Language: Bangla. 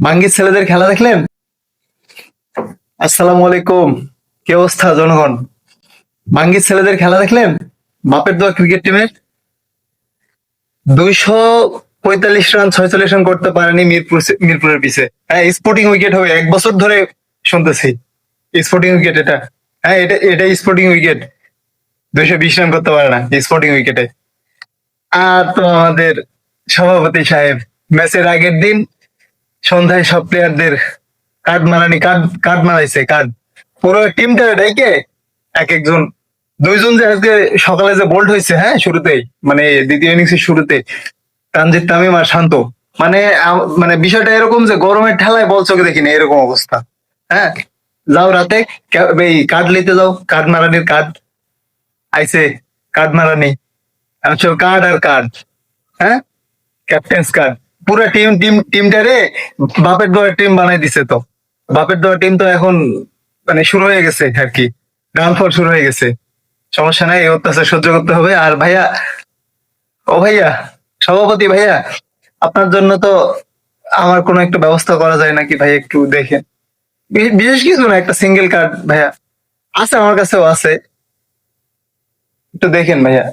মাঙ্গির ছেলেদের খেলা দেখলেন? আসসালামু আলাইকুম। কি অবস্থা জনগণ? মাঙ্গির ছেলেদের খেলা দেখলেন? বাপের দোয়া ক্রিকেট টিমের 245 রান 46 রান করতে পারেনি মিরপুরের পিছে। হ্যাঁ, স্পোর্টিং উইকেট হবে 1 বছর ধরে শুনতেছি। স্পোর্টিং উইকেট এটা। হ্যাঁ, এটা স্পোর্টিং উইকেট। 220 রান করতে পারে না স্পোর্টিং উইকেটে। আর তো আমাদের সভাপতি সাহেব ম্যাচের আগের দিন সন্ধ্যায় সব প্লেয়ারদের কার্ড মারাইছে কার্ড। পুরো টিমটা ডেকে এক একজন, দুইজন যে আজকে সকালে যে বোল্ড হয়েছে, হ্যাঁ শুরুতেই, মানে দ্বিতীয় ইনিংসের শুরুতে, তানজিদ তামিম আর শান্ত। মানে মানে বিষয়টা এরকম যে গরমের ঠেলায় বল চোখে দেখিনি এরকম অবস্থা। হ্যাঁ, যাও রাতে এই কার্ড নিতে যাও, কার্ড মারানির কার্ড আইছে, কার্ড মারানি কার্ড আর কার্ড। হ্যাঁ, ক্যাপ্টেন্স কার্ড। পুরো টিমটারে বাপের দোয়ার টিম বানাই দিছে তো। বাপের দোয়ার টিম তো এখন মানে শুরু হয়ে গেছে আর কি, ডাউনফল শুরু হয়ে গেছে। সমস্যা নাই, এই অত্যাচার সহ্য করতে হবে। আর ভাইয়া, ও ভাইয়া, সভাপতি ভাইয়া, আপনার জন্য তো আমার কোনো একটা ব্যবস্থা করা যায় নাকি ভাই, একটু দেখেন। বিশেষ কিছু না, একটা সিঙ্গেল কার্ড ভাইয়া আছে, আমার কাছেও আছে, একটু দেখেন ভাইয়া।